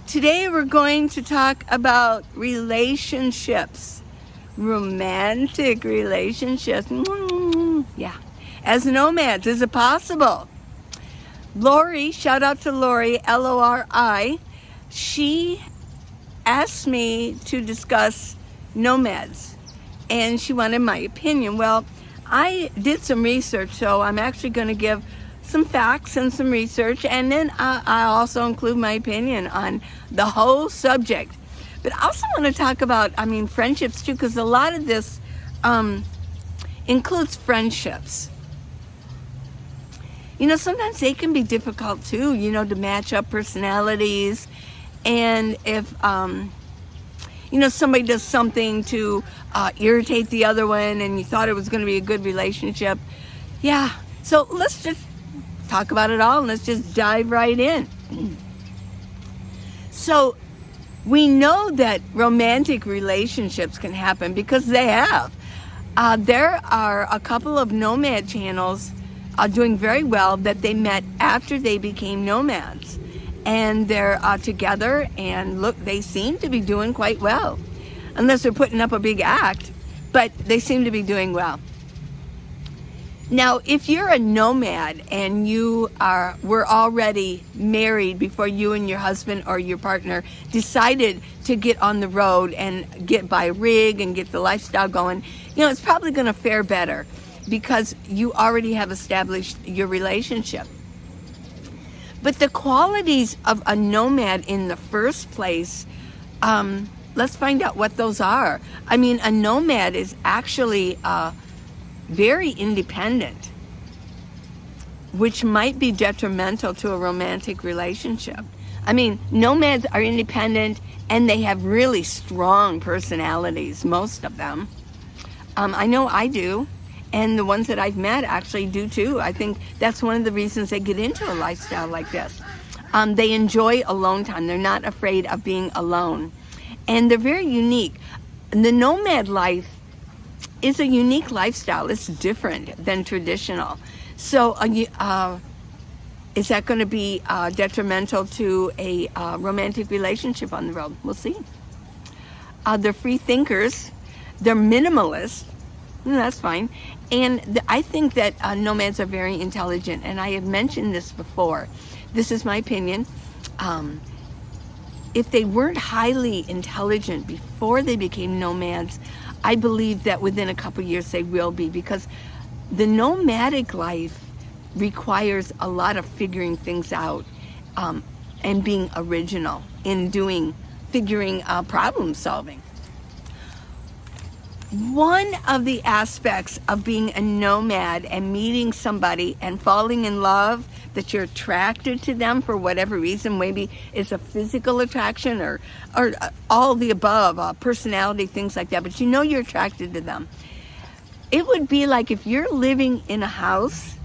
Today we're going to talk about relationships, romantic relationships. Yeah, as nomads, is it possible? Lori, shout out to Lori, Lori, she asked me to discuss nomads and she wanted my opinion. Well, I did some research, so I'm actually going to give some facts and some research, and then I also include my opinion on the whole subject. But I also want to talk about, friendships too, because a lot of this includes friendships. Sometimes they can be difficult too, to match up personalities. And if, somebody does something to irritate the other one and you thought it was going to be a good relationship. Yeah, so let's just talk about it all and let's just dive right in. So we know that romantic relationships can happen because they have. There are a couple of nomad channels doing very well that they met after they became nomads. And they're together, and look, they seem to be doing quite well. Unless they're putting up a big act, but they seem to be doing well. Now, if you're a nomad and were already married before you and your husband or your partner decided to get on the road and buy a rig and get the lifestyle going, it's probably going to fare better because you already have established your relationship. But the qualities of a nomad in the first place, let's find out what those are. A nomad is actually very independent, which might be detrimental to a romantic relationship. Nomads are independent and they have really strong personalities, most of them. I know I do, and the ones that I've met actually do too. I think that's one of the reasons they get into a lifestyle like this. They enjoy alone time. They're not afraid of being alone. And they're very unique. The nomad life is a unique lifestyle. It's different than traditional. So is that going to be detrimental to a romantic relationship on the road? We'll see. They're free thinkers. They're minimalists. That's fine. And I think that nomads are very intelligent. And I have mentioned this before. This is my opinion. If they weren't highly intelligent before they became nomads, I believe that within a couple years they will be, because the nomadic life requires a lot of figuring things out and being original in figuring problem solving. One of the aspects of being a nomad and meeting somebody and falling in love, that you're attracted to them for whatever reason, maybe it's a physical attraction or all the above, personality, things like that, but you're attracted to them. It would be like if you're living in a house,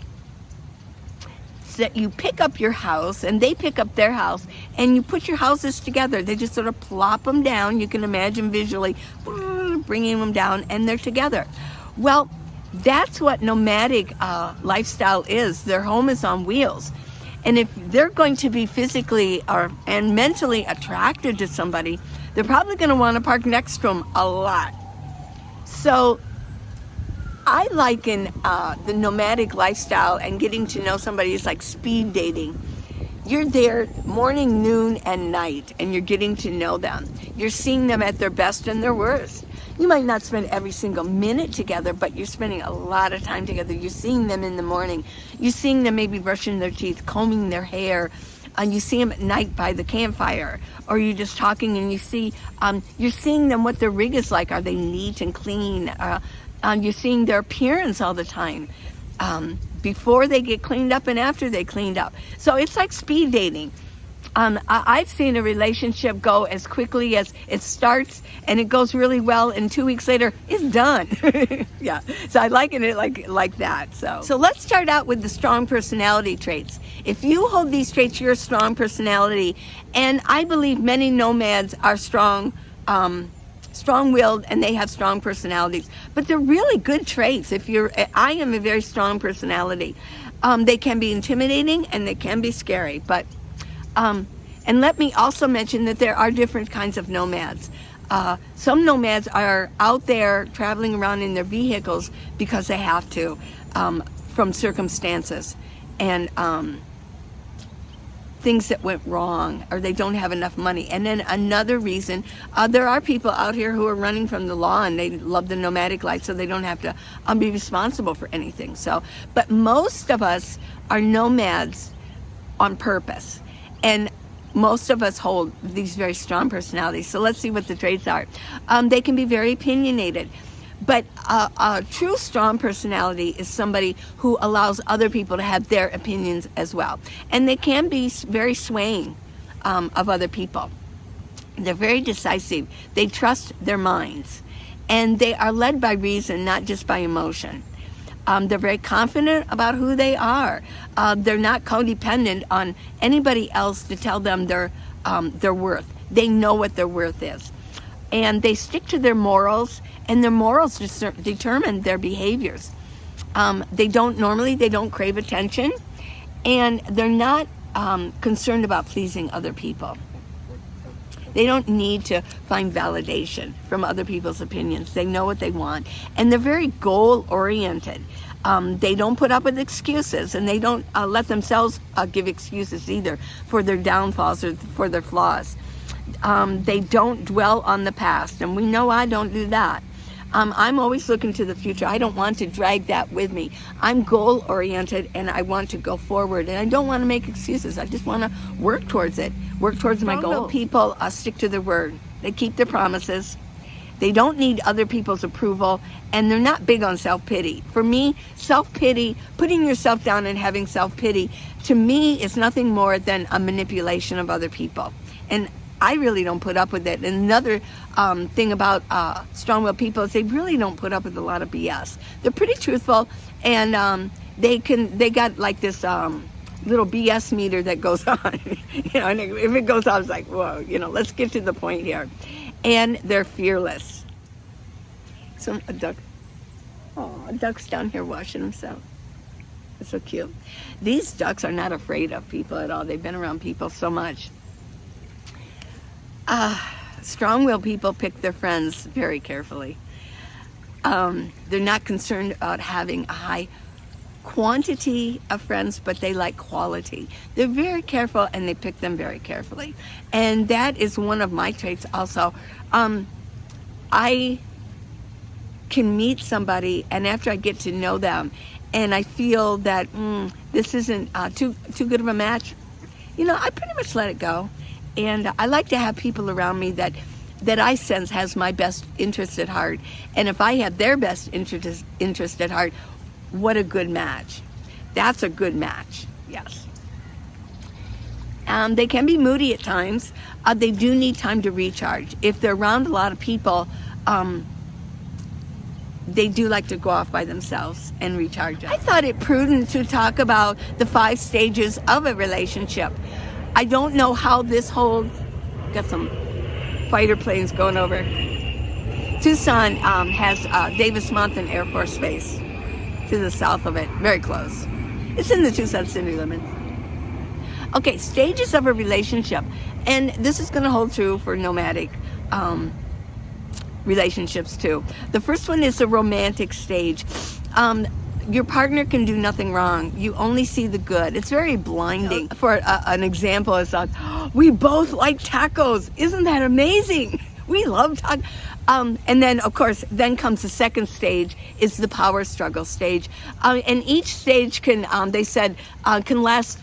that you pick up your house and they pick up their house and you put your houses together. They just sort of plop them down. You can imagine visually bringing them down and they're together. Well, that's what nomadic lifestyle is. Their home is on wheels. And if they're going to be physically and mentally attracted to somebody, they're probably going to want to park next to them a lot. So I liken the nomadic lifestyle and getting to know somebody is like speed dating. You're there morning, noon, and night, and you're getting to know them. You're seeing them at their best and their worst. You might not spend every single minute together, but you're spending a lot of time together. You're seeing them in the morning. You're seeing them maybe brushing their teeth, combing their hair. You see them at night by the campfire, or you're just talking and you're seeing them what their rig is like. Are they neat and clean? You're seeing their appearance all the time, before they get cleaned up and after they cleaned up. So it's like speed dating. I've seen a relationship go as quickly as it starts and it goes really well, and 2 weeks later it's done. Yeah, so I liken it like that. So let's start out with the strong personality traits. If you hold these traits, you're a strong personality, and I believe many nomads are strong-willed and they have strong personalities, but they're really good traits. I am a very strong personality. They can be intimidating and they can be scary, but And let me also mention that there are different kinds of nomads. Some nomads are out there traveling around in their vehicles because they have to, from circumstances and things that went wrong, or they don't have enough money. And then another reason, there are people out here who are running from the law and they love the nomadic life, so they don't have to be responsible for anything. So, but most of us are nomads on purpose, and most of us hold these very strong personalities. So let's see what the traits are. They can be very opinionated, but a true strong personality is somebody who allows other people to have their opinions as well. And they can be very swaying of other people. They're very decisive. They trust their minds. And they are led by reason, not just by emotion. They're very confident about who they are. They're not codependent on anybody else to tell them their worth. They know what their worth is. And they stick to their morals, and their morals determine their behaviors. They don't crave attention, and they're not concerned about pleasing other people. They don't need to find validation from other people's opinions. They know what they want. And they're very goal-oriented. They don't put up with excuses, and they don't let themselves give excuses either for their downfalls or for their flaws. They don't dwell on the past, and we know I don't do that. I'm always looking to the future. I don't want to drag that with me. I'm goal-oriented, and I want to go forward, and I don't want to make excuses. I just want to work towards it, work towards my goal. People stick to their word. They keep their promises. They don't need other people's approval, and they're not big on self-pity. For me, self-pity, putting yourself down and having self-pity, to me, is nothing more than a manipulation of other people. And I really don't put up with it. And another thing about strong-willed people is they really don't put up with a lot of BS. They're pretty truthful, and they got like this little BS meter that goes on. And if it goes on, it's like, whoa, let's get to the point here. And they're fearless. A duck. Oh, a duck's down here washing himself. It's so cute. These ducks are not afraid of people at all. They've been around people so much. Strong-willed people pick their friends very carefully. They're not concerned about having a high quantity of friends, but they like quality. They're very careful, and they pick them very carefully. And that is one of my traits also. I can meet somebody, and after I get to know them, and I feel that this isn't too good of a match, I pretty much let it go. And I like to have people around me that I sense has my best interest at heart. And if I have their best interest at heart, what a good match. That's a good match, yes. They can be moody at times. They do need time to recharge. If they're around a lot of people, they do like to go off by themselves and recharge. I thought it prudent to talk about the 5 stages of a relationship. I don't know how this holds. Got some fighter planes going over. Tucson has Davis-Monthan Air Force Base to the south of it, very close. It's in the Tucson city limits. Okay, stages of a relationship. And this is going to hold true for nomadic relationships too. The first one is the romantic stage. Your partner can do nothing wrong. You only see the good. It's very blinding. For an example, it's like, we both like tacos. Isn't that amazing? We love tacos. And then, of course, then comes the second stage, is the power struggle stage. And each stage can, they said, can last,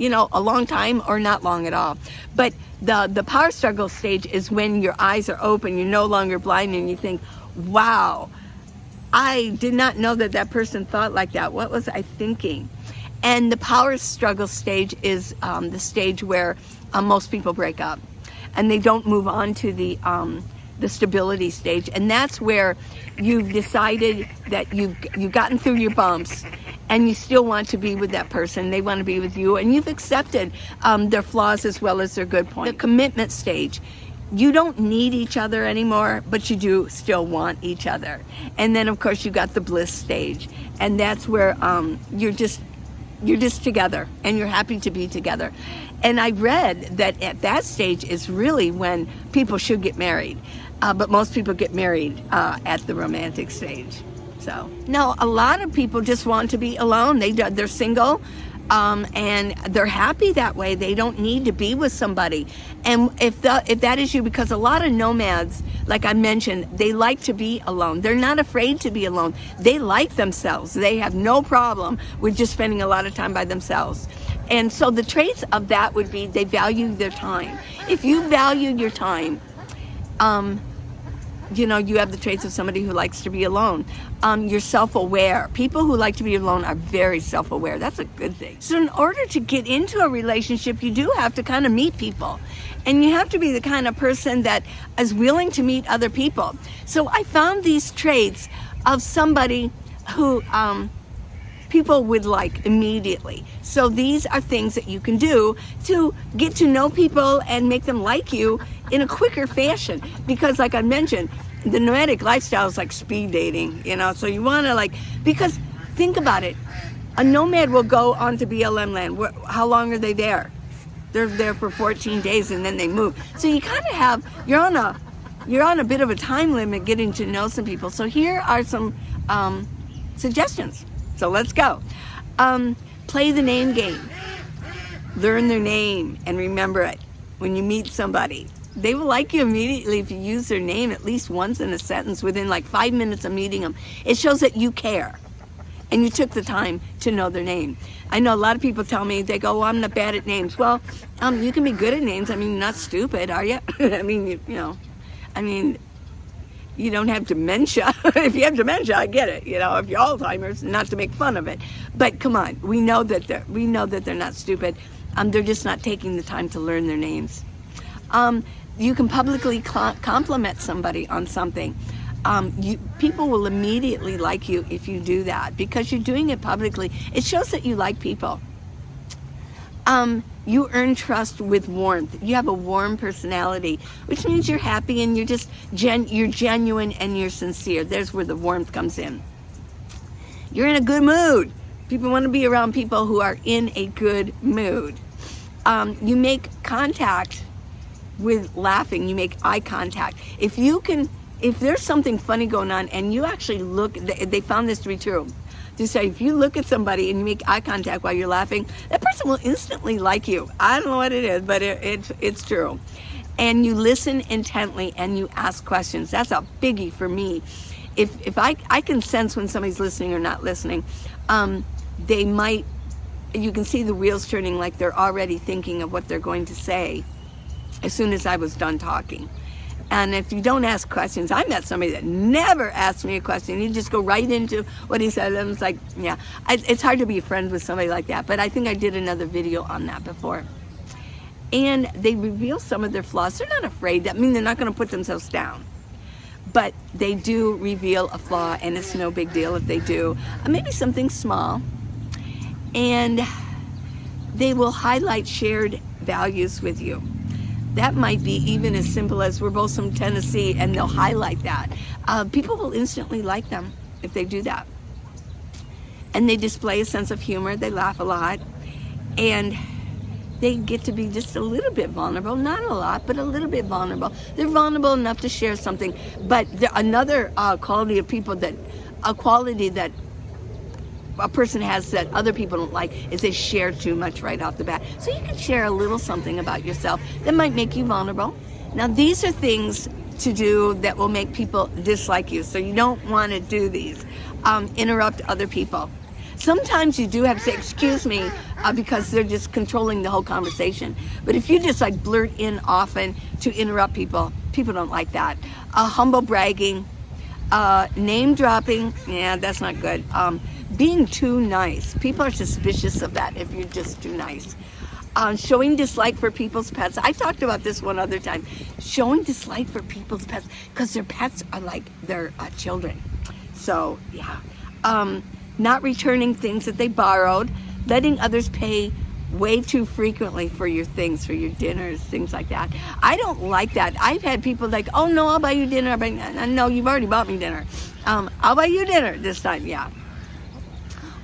a long time or not long at all. But the power struggle stage is when your eyes are open, you're no longer blind, and you think, wow, I did not know that person thought like that. What was I thinking? And the power struggle stage is the stage where most people break up, and they don't move on to the stability stage. And that's where you've decided that you've gotten through your bumps, and you still want to be with that person. They want to be with you, and you've accepted their flaws as well as their good points. The commitment stage. You don't need each other anymore, but you do still want each other. And then, of course, you got the bliss stage, and that's where you're just together, and you're happy to be together. And I read that at that stage is really when people should get married. But most people get married at the romantic stage. So, no, a lot of people just want to be alone. They're single, and they're happy that way. They don't need to be with somebody. And if that is you, because a lot of nomads, like I mentioned, they like to be alone. They're not afraid to be alone. They like themselves. They have no problem with just spending a lot of time by themselves. And so the traits of that would be they value their time. If you value your time, you know, you have the traits of somebody who likes to be alone. You're self-aware. People who like to be alone are very self-aware. That's a good thing. So in order to get into a relationship, you do have to kind of meet people. And you have to be the kind of person that is willing to meet other people. So I found these traits of somebody who people would like immediately. So these are things that you can do to get to know people and make them like you in a quicker fashion. Because like I mentioned, the nomadic lifestyle is like speed dating, you know, so you want to like, because think about it, a nomad will go onto BLM land. How long are they there? They're there for 14 days and then they move. So you kind of have, you're on a bit of a time limit getting to know some people. So here are some suggestions. So let's go. Play the name game. Learn their name and remember it when you meet somebody. They will like you immediately if you use their name at least once in a sentence within like 5 minutes of meeting them. It shows that you care and you took the time to know their name. I know a lot of people tell me, they go, well, I'm not bad at names. Well, you can be good at names. I mean, you're not stupid, are you? I mean, you know, I mean, you don't have dementia. If you have dementia, I get it. You know, if you're Alzheimer's, not to make fun of it. But come on, we know that they're not stupid. They're just not taking the time to learn their names. You can publicly compliment somebody on something. People will immediately like you if you do that because you're doing it publicly. It shows that you like people. You earn trust with warmth. You have a warm personality, which means you're happy and you're just you're genuine and you're sincere. There's where the warmth comes in. You're in a good mood. People want to be around people who are in a good mood. You make contact with laughing. You make eye contact. If there's something funny going on and you actually look, they found this to be true. To say, if you look at somebody and you make eye contact while you're laughing, that person will instantly like you. I don't know what it is, but it's true. And you listen intently and you ask questions. That's a biggie for me. If I can sense when somebody's listening or not listening, you can see the wheels turning, like they're already thinking of what they're going to say as soon as I was done talking. And if you don't ask questions, I met somebody that never asked me a question. He'd just go right into what he said. And it's like, yeah, it's hard to be a friend with somebody like that. But I think I did another video on that before. And they reveal some of their flaws. They're not afraid. I mean, they're not going to put themselves down. But they do reveal a flaw, and it's no big deal if they do. Maybe something small. And they will highlight shared values with you. That might be even as simple as we're both from Tennessee, and they'll highlight that. People will instantly like them if they do that. And they display a sense of humor. They laugh a lot. And they get to be just a little bit vulnerable. Not a lot, but a little bit vulnerable. They're vulnerable enough to share something. But another quality of people a quality that a person has that other people don't like is they share too much right off the bat. So you can share a little something about yourself that might make you vulnerable. Now these are things to do that will make people dislike you. So you don't want to do these. Interrupt other people. Sometimes you do have to say, excuse me, because they're just controlling the whole conversation. But if you just like blurt in often to interrupt people, people don't like that. Humble bragging, name dropping, yeah, that's not good. Being too nice. People are suspicious of that if you're just too nice. Showing dislike for people's pets. I talked about this one other time. Showing dislike for people's pets because their pets are like their children. So, yeah. Not returning things that they borrowed. Letting others pay way too frequently for your things, for your dinners, things like that. I don't like that. I've had people like, oh, no, I'll buy you dinner. No, you've already bought me dinner. I'll buy you dinner this time, yeah.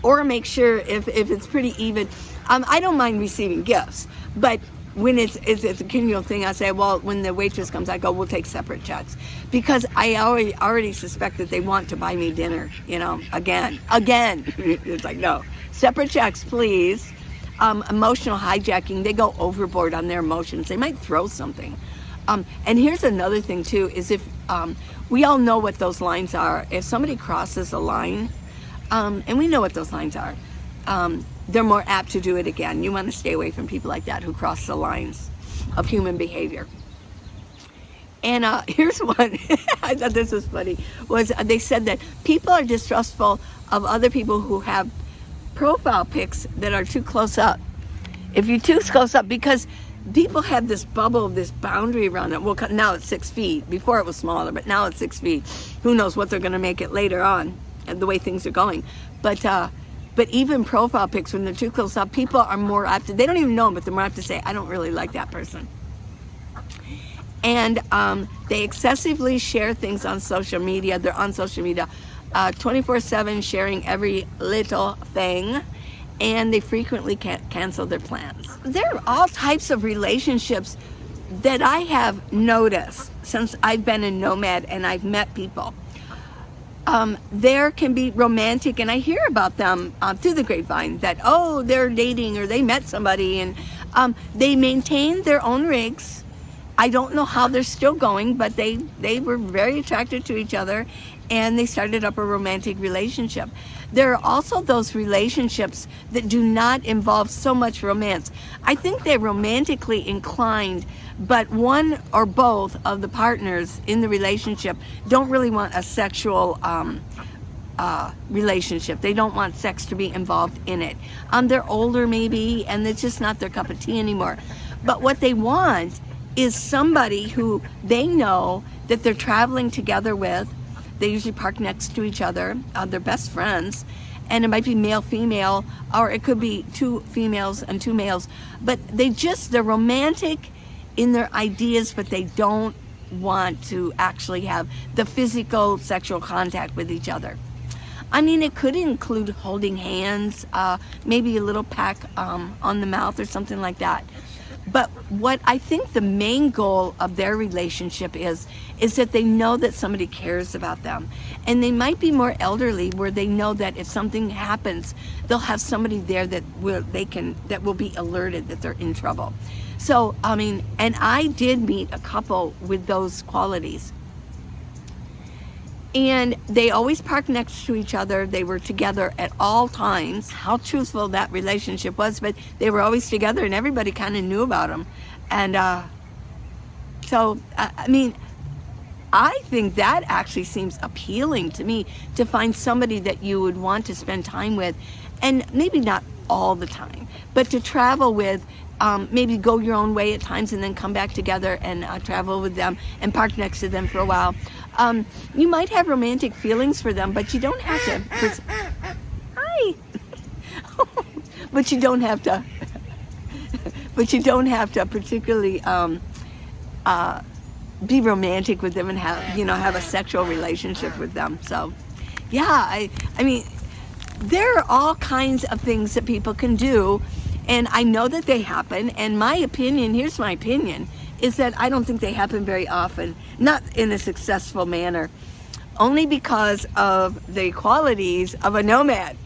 Or make sure if it's pretty even, I don't mind receiving gifts, but when it's a continual thing, I say, well, when the waitress comes, I go, we'll take separate checks, because I already suspect that they want to buy me dinner, again. It's like, no, separate checks, please. Emotional hijacking, they go overboard on their emotions. They might throw something. And here's another thing too, is if we all know what those lines are. If somebody crosses a line, and we know what those lines are, they're more apt to do it again. You want to stay away from people like that who cross the lines of human behavior. And here's one, I thought this was funny, was they said that people are distrustful of other people who have profile pics that are too close up. If you're too close up, because people have this bubble, this boundary around it. Well, now it's 6 feet. Before it was smaller, but now it's 6 feet. Who knows what they're going to make it later on, and the way things are going. But even profile pics, when they're too close up, people are more apt to, they don't even know them, but they're more apt to say, I don't really like that person. And they excessively share things on social media. They're on social media 24/7, sharing every little thing. And they frequently cancel their plans. There are all types of relationships that I have noticed since I've been a nomad and I've met people. There can be romantic, and I hear about them through the grapevine, that, oh, they're dating or they met somebody, and they maintain their own rigs. I don't know how they're still going, but they were very attracted to each other, and they started up a romantic relationship. There are also those relationships that do not involve so much romance. I think they're romantically inclined, but one or both of the partners in the relationship don't really want a sexual relationship. They don't want sex to be involved in it. They're older maybe, and it's just not their cup of tea anymore. But what they want is somebody who they know that they're traveling together with. They usually park next to each other. They're best friends. And it might be male, female, or it could be 2 females and 2 males. But they're romantic in their ideas, but they don't want to actually have the physical sexual contact with each other. I mean, it could include holding hands, maybe a little peck on the mouth or something like that. But what I think the main goal of their relationship is that they know that somebody cares about them. And they might be more elderly, where they know that if something happens, they'll have somebody there that will be alerted that they're in trouble. So, I mean, and I did meet a couple with those qualities. And they always parked next to each other. They were together at all times. How truthful that relationship was, but they were always together, and everybody kind of knew about them. And so, I mean, I think that actually seems appealing to me, to find somebody that you would want to spend time with, and maybe not all the time, but to travel with. Maybe go your own way at times and then come back together and travel with them and park next to them for a while. You might have romantic feelings for them, but you don't have to. Hi. But you don't have to. But you don't have to particularly be romantic with them and have a sexual relationship with them. So, yeah, I mean, there are all kinds of things that people can do. And I know that they happen, and my opinion, here's my opinion, is that I don't think they happen very often, not in a successful manner, only because of the qualities of a nomad.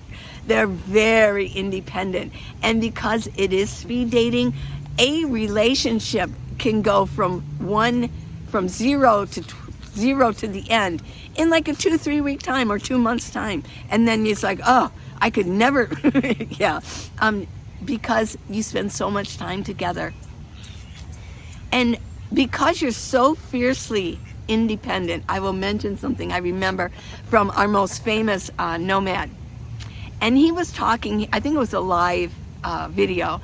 They're very independent, and because it is speed dating, a relationship can go from zero to the end in like a 2-3 week time or 2 months time, and then it's like, oh, I could never, yeah. Because you spend so much time together. And because you're so fiercely independent, I will mention something I remember from our most famous nomad. And he was talking, I think it was a live video,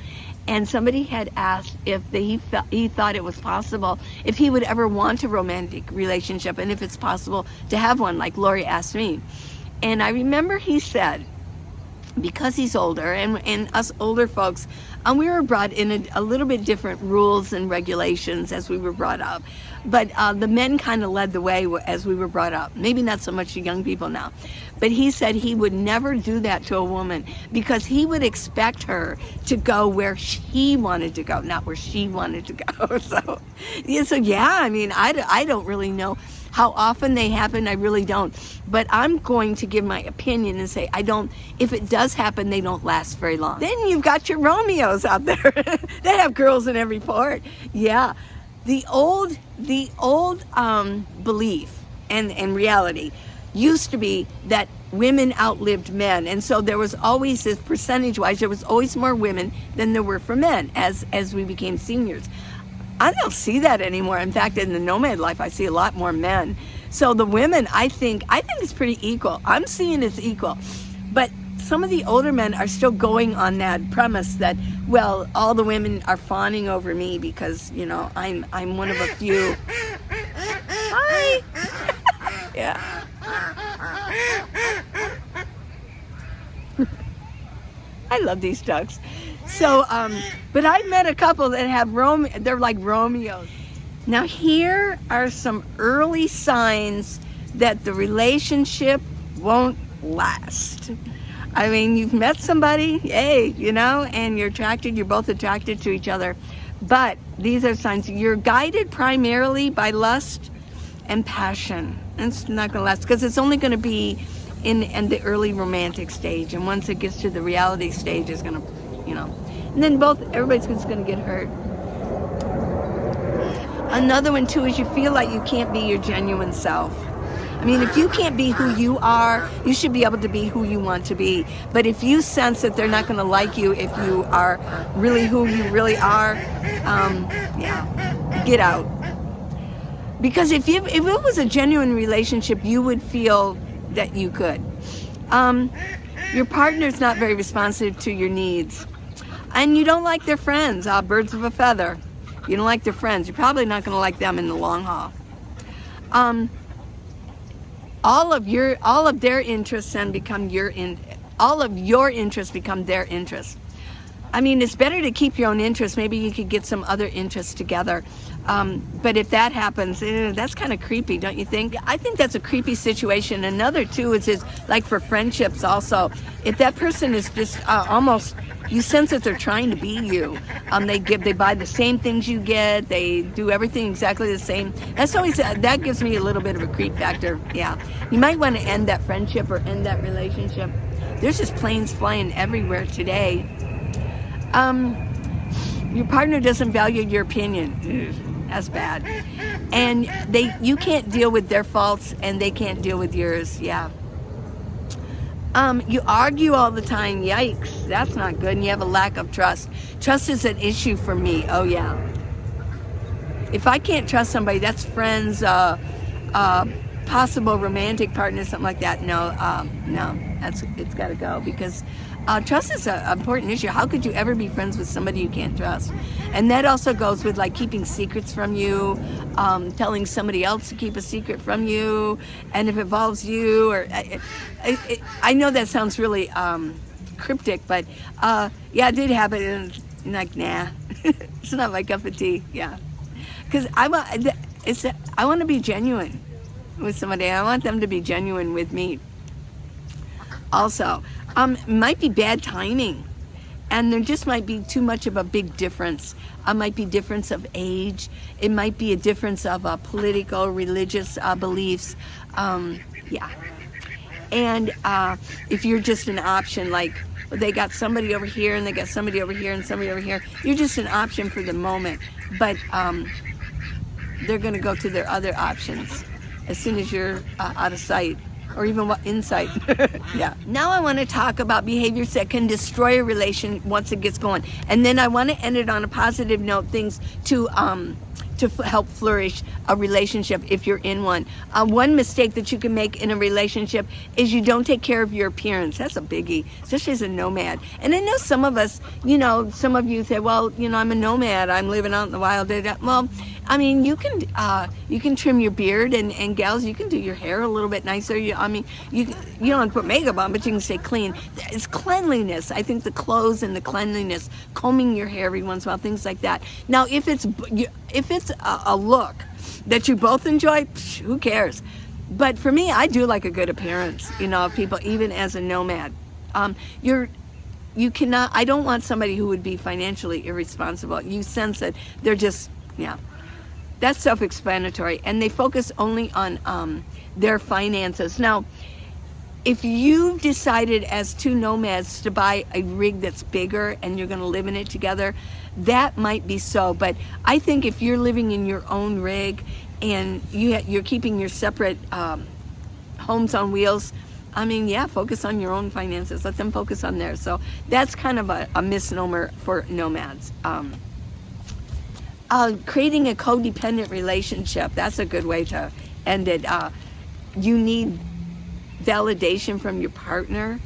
and somebody had asked if he thought it was possible, if he would ever want a romantic relationship, and if it's possible to have one, like Lori asked me. And I remember he said, because he's older, and us older folks, And we were brought in a little bit different rules and regulations as we were brought up. But the men kind of led the way as we were brought up. Maybe not so much the young people now. But he said he would never do that to a woman because he would expect her to go where he wanted to go, not where she wanted to go. So yeah, I mean, I don't really know how often they happen. I really don't. But I'm going to give my opinion and say if it does happen, they don't last very long. Then you've got your Romeos out there that have girls in every port. Yeah. The old belief and reality used to be that women outlived men, and so there was always this percentage-wise, there was always more women than there were for men as we became seniors. I don't see that anymore. In fact, in the nomad life, I see a lot more men. So the women, I think it's pretty equal. I'm seeing it's equal, but some of the older men are still going on that premise that, well, all the women are fawning over me because, you know, I'm one of a few. Hi. Yeah. I love these ducks. So, but I've met a couple that have they're like Romeos. Now here are some early signs that the relationship won't last. I mean, you've met somebody, hey, you know, and you're both attracted to each other. But these are signs. You're guided primarily by lust and passion. It's not going to last because it's only going to be in the early romantic stage. And once it gets to the reality stage, it's going to, you know, and then everybody's just going to get hurt. Another one too is you feel like you can't be your genuine self. I mean, if you can't be who you are, you should be able to be who you want to be. But if you sense that they're not going to like you if you are really who you really are, yeah, get out. Because if it was a genuine relationship, you would feel that you could. Your partner's not very responsive to your needs. And you don't like their friends, birds of a feather. You don't like their friends. You're probably not going to like them in the long haul. All of their interests then become all of your interests become their interests. I mean, it's better to keep your own interests. Maybe you could get some other interests together. But if that happens, that's kind of creepy, don't you think? I think that's a creepy situation. Another too is like for friendships also. If that person is just almost, you sense that they're trying to be you. They buy the same things you get. They do everything exactly the same. That gives me a little bit of a creep factor. Yeah, you might want to end that friendship or end that relationship. There's just planes flying everywhere today. Your partner doesn't value your opinion. That's bad. And you can't deal with their faults and they can't deal with yours. Yeah. You argue all the time. Yikes, that's not good. And you have a lack of trust. Trust is an issue for me. Oh yeah. If I can't trust somebody, that's friends, possible romantic partner, something like that. No, it's got to go because trust is an important issue. How could you ever be friends with somebody you can't trust? And that also goes with like keeping secrets from you, telling somebody else to keep a secret from you, and if it involves you, or I know that sounds really cryptic, but yeah, it did happen. And like, nah, it's not my cup of tea. Yeah, because I want to be genuine with somebody. I want them to be genuine with me. Also, might be bad timing, and there just might be too much of a big difference. Might be difference of age. It might be a difference of political, religious beliefs. Yeah, and if you're just an option, like they got somebody over here and they got somebody over here and somebody over here, you're just an option for the moment, but they're going to go to their other options as soon as you're out of sight. Or even insight. Yeah. Now I want to talk about behaviors that can destroy a relation once it gets going, and then I want to end it on a positive note. Things to to help flourish a relationship if you're in one. One mistake that you can make in a relationship is you don't take care of your appearance. That's a biggie, especially as a nomad. And I know some of us, some of you say, well, I'm a nomad, I'm living out in the wild. Well, I mean, you can trim your beard, and gals, you can do your hair a little bit nicer. You don't have to put makeup on, but you can stay clean. It's cleanliness. I think the clothes and the cleanliness, combing your hair every once in a while, things like that. Now, if it's a look that you both enjoy, who cares? But for me, I do like a good appearance, of people, even as a nomad. You cannot, I don't want somebody who would be financially irresponsible. You sense that they're just, that's self-explanatory, and they focus only on their finances. Now, if you've decided as two nomads to buy a rig that's bigger and you're going to live in it together, that might be so. But I think if you're living in your own rig and you're keeping your separate homes on wheels, focus on your own finances. Let them focus on theirs. So that's kind of a misnomer for nomads. Creating a codependent relationship, that's a good way to end it. You need validation from your partner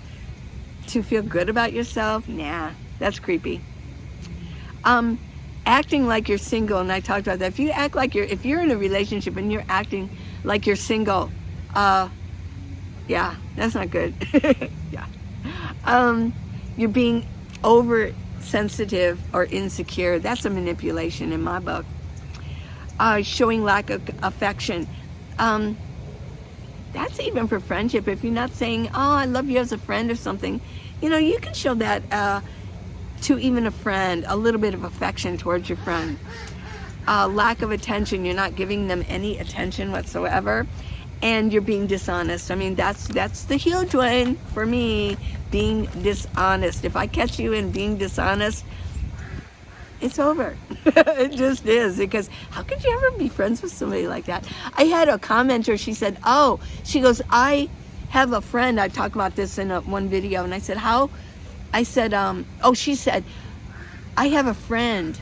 to feel good about yourself. Nah, that's creepy. Acting like you're single, and I talked about that. If you're in a relationship and you're acting like you're single, that's not good. You're being oversensitive or insecure. That's a manipulation in my book. Showing lack of affection. That's even for friendship. If you're not saying, oh, I love you as a friend or something, you can show that to even a friend, a little bit of affection towards your friend. Lack of attention. You're not giving them any attention whatsoever. And you're being dishonest. That's the huge one for me, being dishonest. If I catch you in being dishonest, it's over. It just is, because how could you ever be friends with somebody like that? I had a commenter, she said, she goes, I have a friend, I talked about this in one video, and I said, she said, I have a friend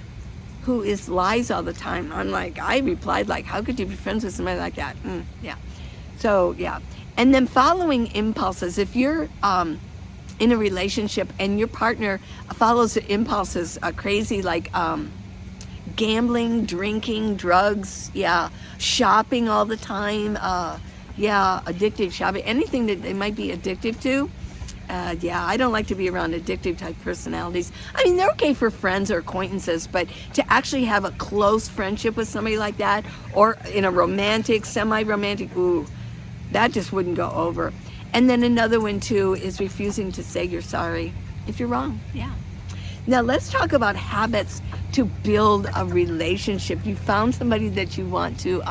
who lies all the time. I replied, how could you be friends with somebody like that? So, and then following impulses. If you're in a relationship and your partner follows the impulses crazy, like gambling, drinking, drugs, shopping all the time, addictive shopping, anything that they might be addictive to, I don't like to be around addictive type personalities. They're okay for friends or acquaintances, but to actually have a close friendship with somebody like that, or in a romantic, semi-romantic, that just wouldn't go over. And then another one too is refusing to say you're sorry if you're wrong. Now let's talk about habits to build a relationship. You found somebody that you want to,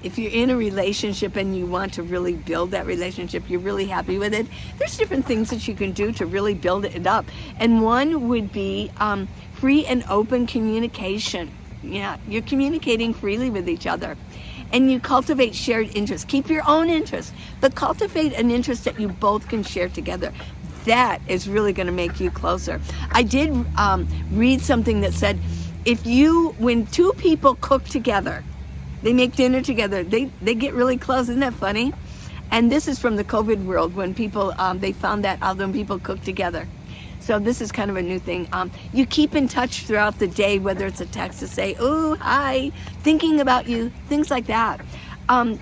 if you're in a relationship and you want to really build that relationship, you're really happy with it, there's different things that you can do to really build it up. And one would be free and open communication. You're communicating freely with each other. And you cultivate shared interests. Keep your own interests, but cultivate an interest that you both can share together. That is really going to make you closer. I did read something that said, when two people cook together, they make dinner together, they get really close. Isn't that funny? And this is from the COVID world, when people, they found that out when people cook together. So this is kind of a new thing. You keep in touch throughout the day, whether it's a text to say, oh, hi, thinking about you, things like that.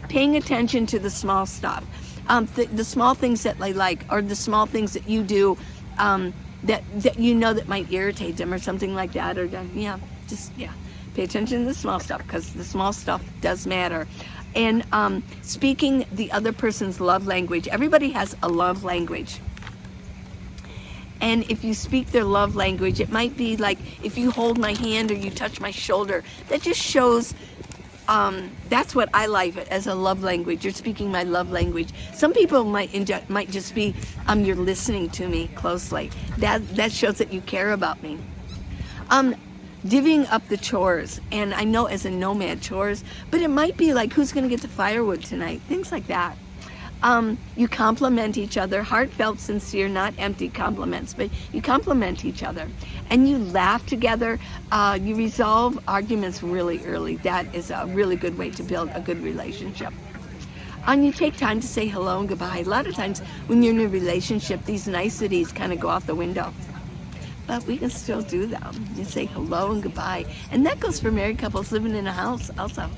Paying attention to the small stuff. The small things that they like, or the small things that you do that that might irritate them or something like that. Or pay attention to the small stuff, because the small stuff does matter. And speaking the other person's love language. Everybody has a love language. And if you speak their love language, it might be like if you hold my hand or you touch my shoulder. That just shows, that's what I like as a love language. You're speaking my love language. Some people might just be, you're listening to me closely. That shows that you care about me. Divvying up the chores. And I know as a nomad, chores, but it might be like, who's going to get the firewood tonight? Things like that. You compliment each other, heartfelt, sincere, not empty compliments, but you compliment each other. And you laugh together. You resolve arguments really early. That is a really good way to build a good relationship. And you take time to say hello and goodbye. A lot of times when you're in a relationship, these niceties kind of go out the window. But we can still do them. You say hello and goodbye. And that goes for married couples living in a house also.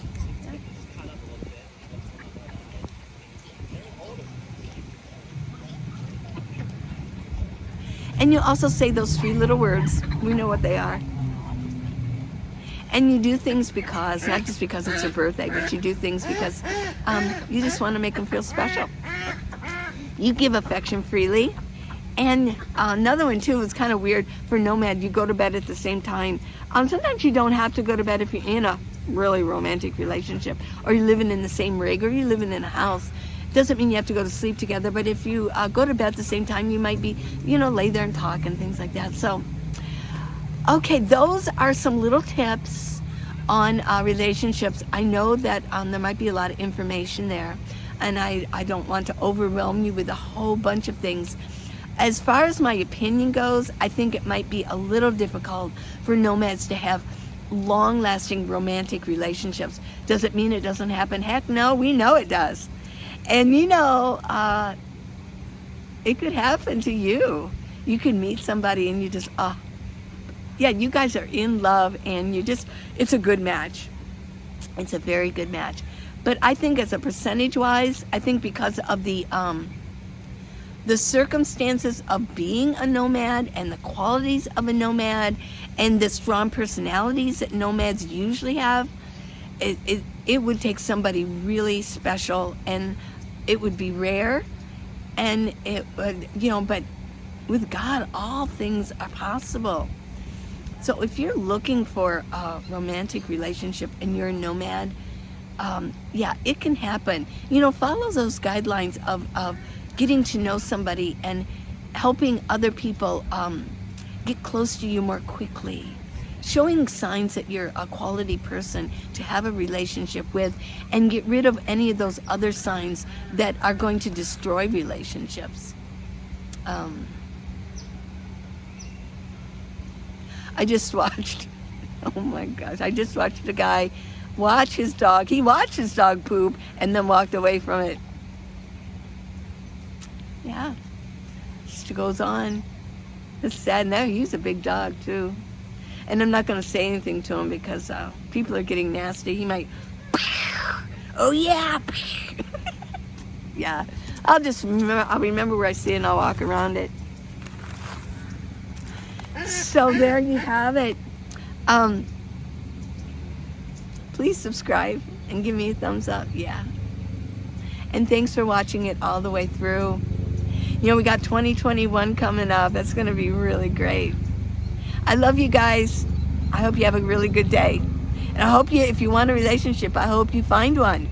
And you also say those 3 little words. We know what they are. And you do things because, not just because it's your birthday, but you do things because you just want to make them feel special. You give affection freely. And another one too is kind of weird for Nomad. You go to bed at the same time. Sometimes you don't have to go to bed if you're in a really romantic relationship, or you're living in the same rig, or you're living in a house. Doesn't mean you have to go to sleep together, but if you go to bed at the same time, you might be, lay there and talk and things like that. So, okay, those are some little tips on relationships. I know that there might be a lot of information there, and I don't want to overwhelm you with a whole bunch of things. As far as my opinion goes, I think it might be a little difficult for nomads to have long-lasting romantic relationships. Does it mean it doesn't happen? Heck no, we know it does. And it could happen to you. You can meet somebody and you just, you guys are in love and it's a good match. It's a very good match. But I think as a percentage-wise, I think because of the circumstances of being a nomad and the qualities of a nomad and the strong personalities that nomads usually have, it would take somebody really special, and it would be rare, and it would, but with God, all things are possible. So if you're looking for a romantic relationship and you're a nomad, it can happen. Follow those guidelines of getting to know somebody and helping other people get close to you more quickly. Showing signs that you're a quality person to have a relationship with, and get rid of any of those other signs that are going to destroy relationships. I just watched, oh my gosh, I just watched a guy watch his dog. He watched his dog poop and then walked away from it. Yeah, just goes on. It's sad. Now he's a big dog too. And I'm not going to say anything to him because people are getting nasty. He might, oh yeah, yeah. I'll remember where I see it and I'll walk around it. So there you have it. Please subscribe and give me a thumbs up. Yeah. And thanks for watching it all the way through. We got 2021 coming up. That's going to be really great. I love you guys. I hope you have a really good day. And I hope if you want a relationship, I hope you find one.